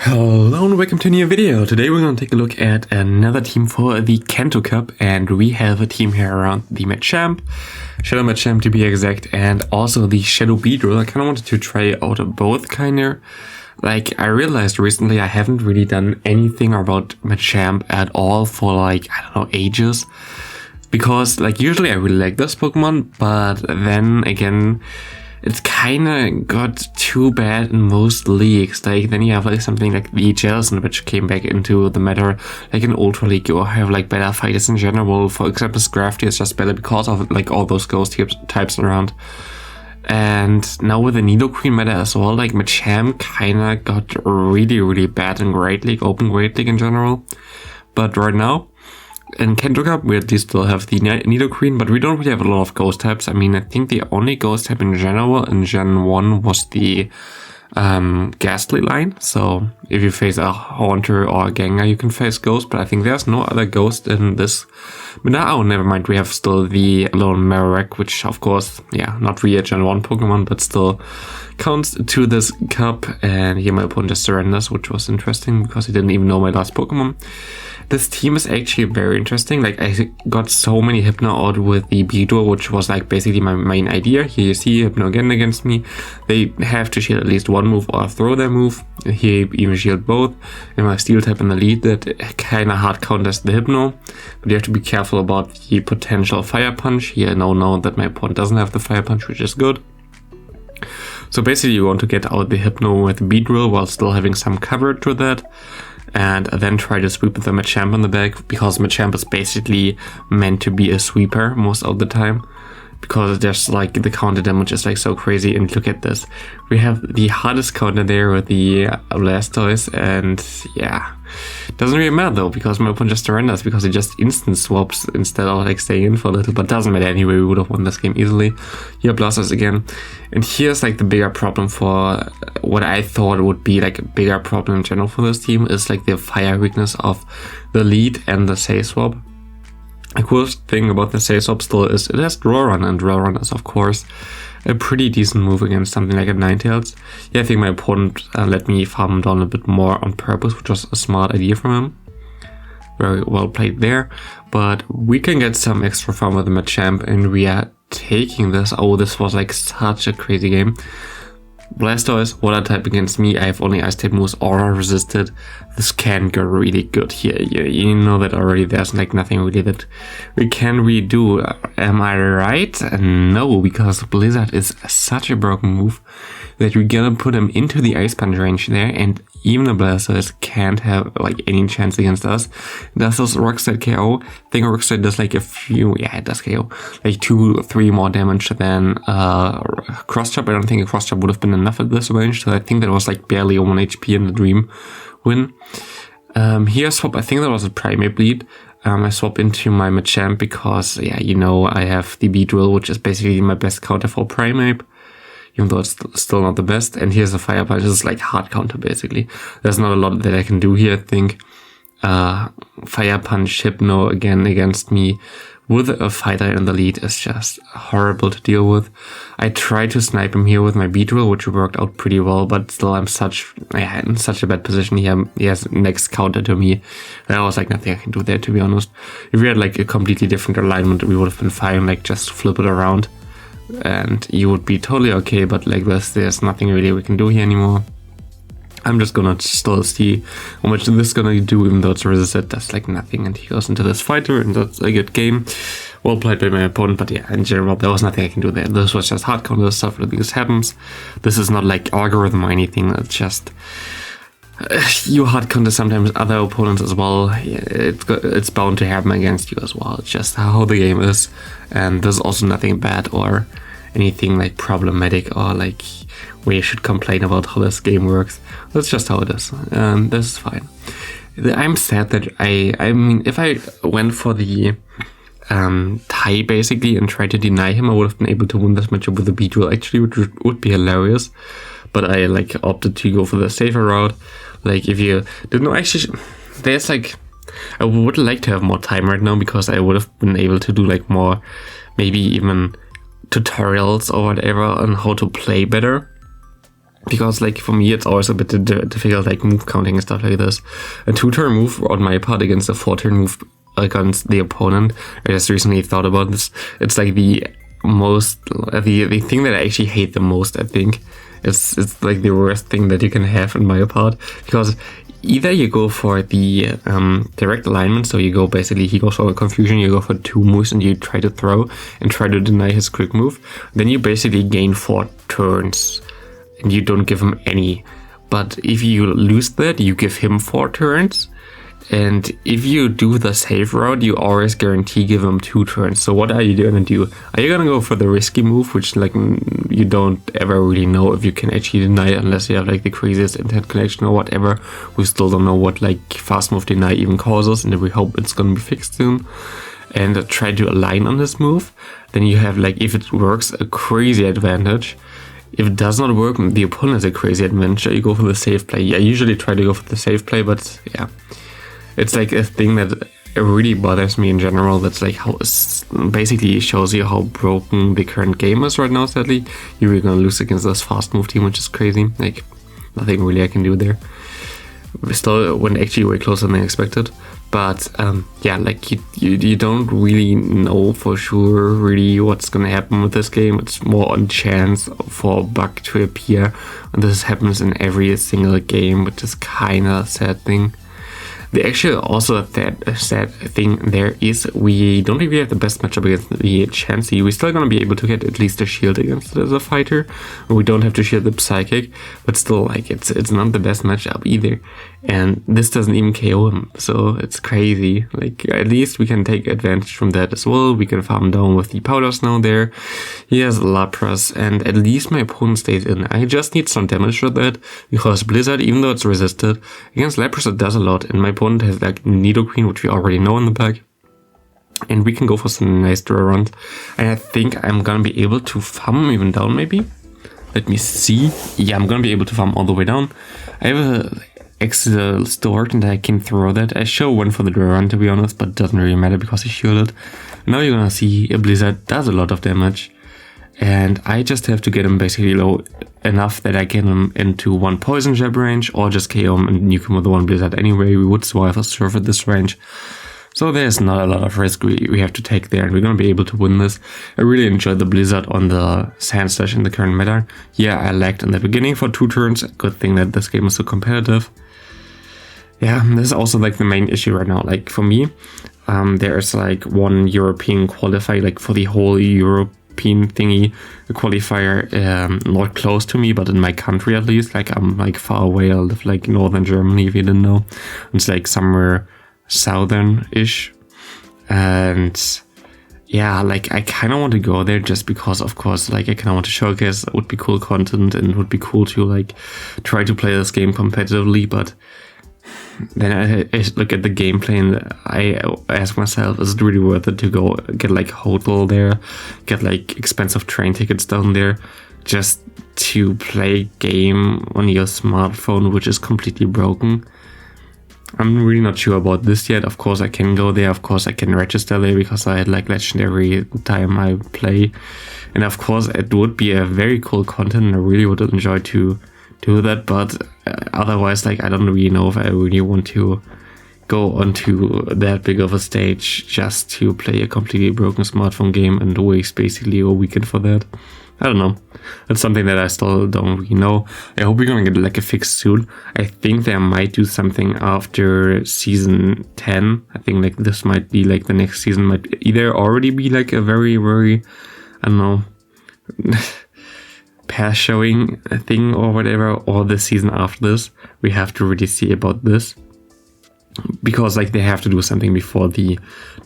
Hello and welcome to a new video. Today we're going to take a look at another team for the Kanto Cup, and we have a team here around the Machamp, Shadow Machamp to be exact, and also the Shadow Beedrill. I kind of wanted to try out both kinda. Like, I realized recently I haven't really done anything about Machamp at all for like, I don't know, ages. Because like usually I really like this Pokemon, but then again, it's kinda got too bad in most leagues. Like, then you have like something like the Jellicent, which came back into the matter like in Ultra League, or have like better fighters in general. For example, Scrafty is just better because of like all those ghost types around. And now with the NiRiain meta as well, like Machamp kinda got really bad in Great League, Open Great League in general. But right now, in Kanto Cup, we at least still have the NiRiain, but we don't really have a lot of ghost types. I mean, I think the only ghost type in general in Gen 1 was the Ghastly line. So if you face a Haunter or a Gengar, you can face ghost, but I think there's no other ghost in this. But now, never mind, we have still the Lone Marowak, which of course, yeah, not really a Gen 1 Pokemon, but still counts to this cup. And here my opponent just surrenders, which was interesting because he didn't even know my last Pokemon. This team is actually very interesting. Like, I got so many Hypno out with the Beedrill, which was like basically my main idea. Here you see Hypno again against me. They have to shield at least one move or throw their move. Here even shield both. And my Steel type in the lead that kind of hard counters the Hypno. But you have to be careful about the potential Fire Punch. Here I know that my opponent doesn't have the Fire Punch, which is good. So basically you want to get out the Hypno with the Beedrill while still having some coverage with that. And then try to sweep with the Machamp on the back, because Machamp is basically meant to be a sweeper most of the time, because there's like the counter damage is like so crazy. And look at this, we have the hardest counter there with the Blastoise, and yeah, doesn't really matter though, because my opponent just surrenders because he just instant swaps instead of like staying in for a little. But doesn't matter anyway, we would have won this game easily. Here Blastoise again, and here's like the bigger problem for what I thought would be like a bigger problem in general for this team, is like the fire weakness of the lead and the Say Swap. The coolest thing about the Say Swap still is it has Draw Run, and Draw Run is of course a pretty decent move against something like a Ninetales. Yeah, I think my opponent let me farm him down a bit more on purpose, which was a smart idea from him. Very well played there. But we can get some extra farm with the Machamp, and we are taking this. Oh, this was like such a crazy game. Blastoise, Water type against me. I have only Ice type moves, Aura resisted. This can go really good here. You know that already. There's like nothing really that we can redo. Am I right? No, because Blizzard is such a broken move that we're gonna put him into the Ice Punch range there, and even the Blastoise can't have like any chance against us. Does this Rockslide KO? I think Rockslide does like a few, yeah, it does KO, like 2-3 more damage than Cross Chop. I don't think a Cross Chop would have been enough at this range, so I think that was like barely 1 HP in the Dream win. Here swap, I think that was a Primate bleed. I swap into my Machamp because, yeah, you know, I have the Beedrill, which is basically my best counter for Primate, even though it's still not the best. And here's a Fire Punch. This is like hard counter basically. There's not a lot that I can do here, I think. Fire Punch Hypno again against me with a fighter in the lead is just horrible to deal with. I tried to snipe him here with my Beedrill, which worked out pretty well, but still I'm in such a bad position here. He has next counter to me. There was like nothing I can do there, to be honest. If we had like a completely different alignment, we would have been fine, like just flip it around and you would be totally okay. But like this, there's nothing really we can do here anymore. I'm just gonna still see how much this is gonna do, even though it's resisted, that's like nothing. And he goes into this fighter, and that's a good game. Well played by my opponent, but yeah, in general, there was nothing I can do there. This was just hard counter stuff, like this happens. This is not like algorithm or anything, it's just you hard counter sometimes other opponents as well. It's bound to happen against you as well. It's just how the game is, and there's also nothing bad or anything like problematic or like where you should complain about how this game works. That's just how it is, and this is fine. I'm sad that I mean, if I went for the tie basically and tried to deny him, I would have been able to win this matchup with the Beedrill actually, which would be hilarious. But I like opted to go for the safer route. Like, if you didn't know, actually there's like, I would like to have more time right now, because I would have been able to do like more, maybe even tutorials or whatever on how to play better. because like for me it's always a bit difficult like move counting and stuff like this. A 2-turn move on my part against a 4-turn move against the opponent. I just recently thought about this. It's like the thing that I actually hate the most. I think it's like the worst thing that you can have in my part, because either you go for the direct alignment, so you go basically, he goes for a confusion, you go for 2 moves and you try to throw and try to deny his quick move, then you basically gain 4 turns and you don't give him any. But if you lose that, you give him 4 turns, and if you do the safe route, you always guarantee give him 2 turns. So what are you gonna do? Are you gonna go for the risky move, which like you don't ever really know if you can actually deny it unless you have like the craziest intent connection or whatever? We still don't know what like fast move deny even causes, and we hope it's gonna be fixed soon. And try to align on this move. Then you have like, if it works, a crazy advantage. If it does not work, the opponent has a crazy advantage. You go for the safe play. I usually try to go for the safe play, but yeah. It's like a thing that really bothers me in general. That's like how basically shows you how broken the current game is right now, sadly. You're really gonna lose against this fast move team, which is crazy. Like, nothing really I can do there. We still went actually way closer than I expected. But yeah, like you don't really know for sure really what's gonna happen with this game. It's more on chance for a bug to appear. And this happens in every single game, which is kinda a sad thing. The actual also sad thing there is we don't really have the best matchup against the Chansey. We're still gonna be able to get at least a shield against it as a fighter. We don't have to shield the Psychic, but still like it's not the best matchup either. And this doesn't even KO him, so it's crazy. Like at least we can take advantage from that as well. We can farm down with the Powder Snow there. He has Lapras, and at least my opponent stays in. I just need some damage for that, because Blizzard, even though it's resisted, against Lapras it does a lot, and my opponent has like Nidoqueen, which we already know in the back. And we can go for some nice draw runs. And I think I'm gonna be able to farm him even down maybe. Let me see. Yeah, I'm gonna be able to farm all the way down. I have a extra stored and I can throw that. I show one for the draw run to be honest, but it doesn't really matter because he shielded. Now you're gonna see a Blizzard does a lot of damage. And I just have to get him basically low enough that I get him into 1 poison jab range, or just KO him and nuke him with the 1 Blizzard anyway. We would survive a surf at this range. So there's not a lot of risk we have to take there, and we're going to be able to win this. I really enjoyed the Blizzard on the Sand Slash in the current meta. Yeah, I lagged in the beginning for 2 turns. Good thing that this game is so competitive. Yeah, this is also like the main issue right now. Like for me, there's like 1 European qualifier, like for the whole European thingy, a qualifier not close to me, but in my country at least. Like I'm like far away. I live like northern Germany, if you didn't know. It's like somewhere southern-ish, and yeah, like I kind of want to go there just because, of course, like I kind of want to showcase. It would be cool content and it would be cool to like try to play this game competitively. But then I look at the gameplay and I ask myself, is it really worth it to go get like hotel there, get like expensive train tickets down there just to play a game on your smartphone which is completely broken? I'm really not sure about this yet. Of course I can go there, of course I can register there because I had like legendary time I play, and of course it would be a very cool content and I really would enjoy to do that, but otherwise like I don't really know if I really want to go onto that big of a stage just to play a completely broken smartphone game and waste basically a weekend for that. I don't know. That's something that I still don't really know. I hope we're gonna get like a fix soon. I think they might do something after season 10. I think like this might be like the next season might either already be like a very, very, I don't know, pass showing thing or whatever, or the season after this. We have to really see about this, because like they have to do something before the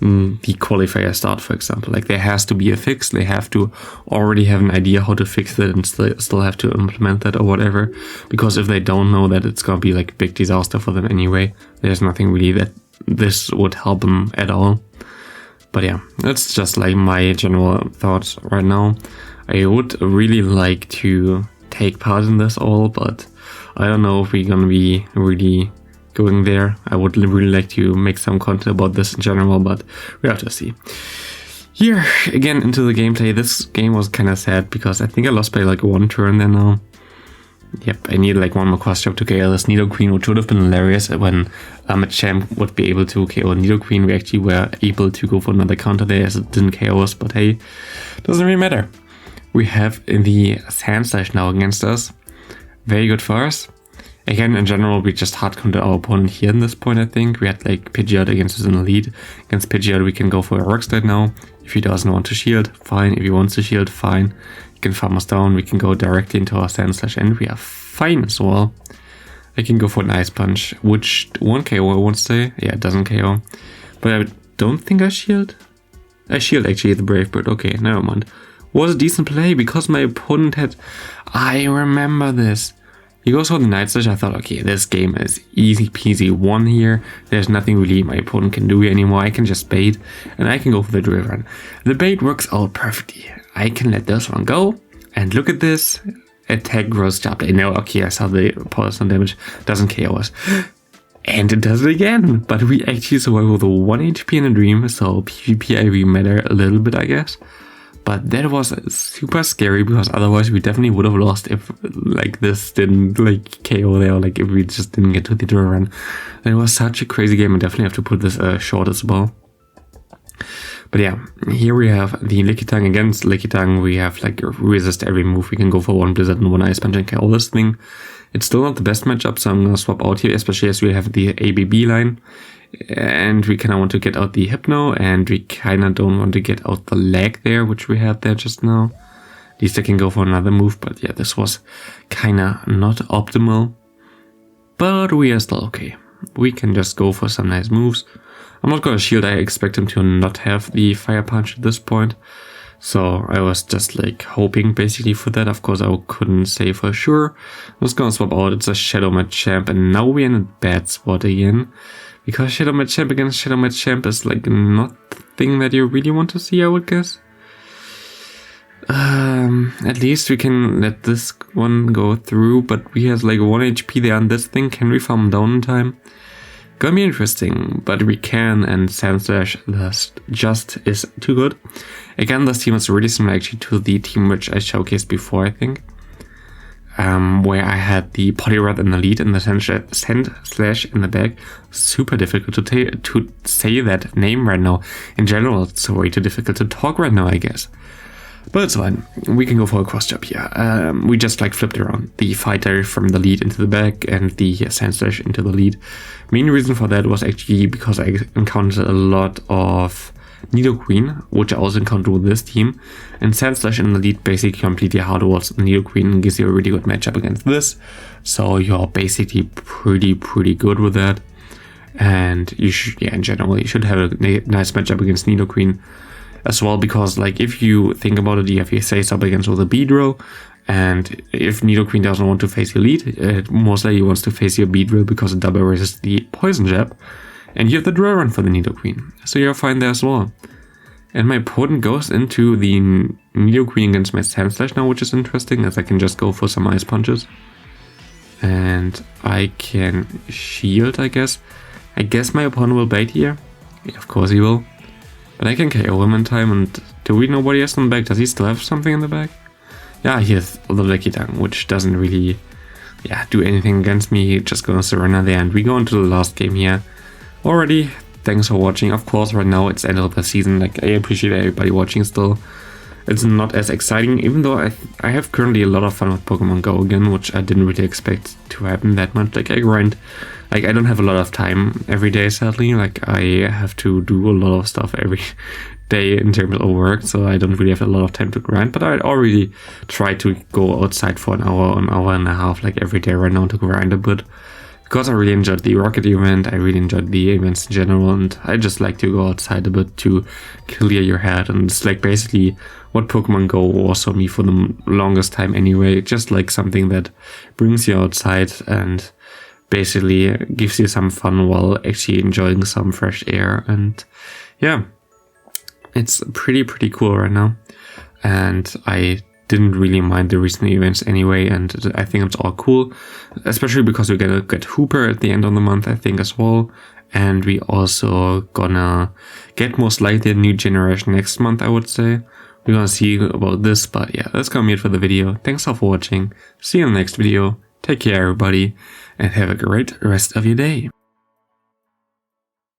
qualifier start, for example. Like there has to be a fix. They have to already have an idea how to fix it and still have to implement that or whatever, because if they don't know that, it's gonna be like a big disaster for them anyway. There's nothing really that this would help them at all. But yeah, that's just like my general thoughts right now. I would really like to take part in this all, but I don't know if we're gonna be really going there. I would really like to make some content about this in general, but we have to see. Here, again, into the gameplay. This game was kind of sad because I think I lost by like 1 turn there now. Yep, I need like one more cross job to KO this NiRiain, which would have been hilarious when Machamp would be able to KO NiRiain. We actually were able to go for another counter there as it didn't KO us, but hey, doesn't really matter. We have the Sand Slash now against us. Very good for us. Again, in general, we just hard counter our opponent here in this point, I think. We had like Pidgeot against us in the lead. Against Pidgeot, we can go for a Rock Slide now. If he doesn't want to shield, fine. If he wants to shield, fine. He can farm us down. We can go directly into our Sand Slash and we are fine as well. I can go for an Ice Punch, which won't KO, I won't say. Yeah, it doesn't KO. But I don't think I shield. I shield actually the Brave Bird. Okay, never mind. Was a decent play because my opponent had... I remember this. He goes for the Night Slash. I thought, okay, this game is easy peasy won here. There's nothing really my opponent can do anymore. I can just bait and I can go for the Drill Run. The bait works out perfectly. I can let this one go. And look at this. Attack grows sharply. No, okay, I saw the poison damage. Doesn't KO us. And it does it again. But we actually survive with a 1 HP in a dream. So PvP IV matter a little bit, I guess. But that was super scary because otherwise we definitely would have lost if like this didn't like KO there, or like if we just didn't get to the Drill Run. It was such a crazy game. I definitely have to put this short as well. But yeah, here we have the Lickitung. Against Lickitung, we have like resist every move. We can go for one Blizzard and one Ice Punch and KO this thing. It's still not the best matchup, so I'm gonna swap out here, especially as we have the ABB line. And we kind of want to get out the Hypno, and we kind of don't want to get out the lag there, which we had there just now. At least I can go for another move, but yeah, this was kind of not optimal. But we are still okay. We can just go for some nice moves. I'm not going to shield, I expect him to not have the Fire Punch at this point. So I was just like hoping basically for that. Of course I couldn't say for sure. I was going to swap out, it's a Shadow Machamp, and now we're in a bad spot again. Because Shadow Machamp against Shadow Machamp is like not the thing that you really want to see, I would guess. At least we can let this one go through, but we have like 1 HP there on this thing. Can we farm down in time? Gonna be interesting, but we can, and Sand Slash just is too good. Again, this team is really similar actually to the team which I showcased before, I think. Where I had the Poliwrath in the lead and the Sand Slash in the back. Super difficult to say that name right now. In general, it's way too difficult to talk right now, I guess. But it's fine. We can go for a cross jump here. We just like flipped around the fighter from the lead into the back and the Sand Slash into the lead. Main reason for that was actually because I encountered a lot of NiRiain, which I also encountered with this team, and Sand Slash in the lead basically completely hardwalls NiRiain and gives you a really good matchup against this. So you're basically pretty good with that, and you should, yeah, in general, you should have a nice matchup against NiRiain as well, because like if you think about it, you have your Face Up against with a Beedrill, and if NiRiain doesn't want to face your lead, it most likely wants to face your Beedrill because it double resists the Poison Jab. And you have the Drill Run for the NiRiain, so you're fine there as well. And my opponent goes into the NiRiain against my Sand Slash now, which is interesting, as I can just go for some Ice Punches. And I can shield, I guess. I guess my opponent will bait here. Yeah, of course he will. But I can KO him in time, and do we know what he has in the back? Does he still have something in the back? Yeah, he has the Lickitung, which doesn't really do anything against me. Just gonna surrender there, and we go into the last game here. Already, thanks for watching. Of course, right now it's end of the season. Like, I appreciate everybody watching still. It's not as exciting, even though I have currently a lot of fun with Pokemon Go again, which I didn't really expect to happen that much. Like, I grind. Like, I don't have a lot of time every day, sadly. Like, I have to do a lot of stuff every day in terms of work, so I don't really have a lot of time to grind. But I already try to go outside for an hour and a half, like, every day right now to grind a bit. Because I really enjoyed the Rocket event, I really enjoyed the events in general, and I just like to go outside a bit to clear your head. And it's like basically what Pokemon Go was for me for the longest time anyway. Just like something that brings you outside and basically gives you some fun while actually enjoying some fresh air. And yeah, it's pretty cool right now. And I didn't really mind the recent events anyway, and I think it's all cool, especially because we're gonna get Hooper at the end of the month, I think, as well. And we also gonna get most likely a new generation next month, I would say, we're gonna see about this, but yeah, that's gonna be it for the video. Thanks all for watching. See you in the next video. Take care, everybody, and have a great rest of your day.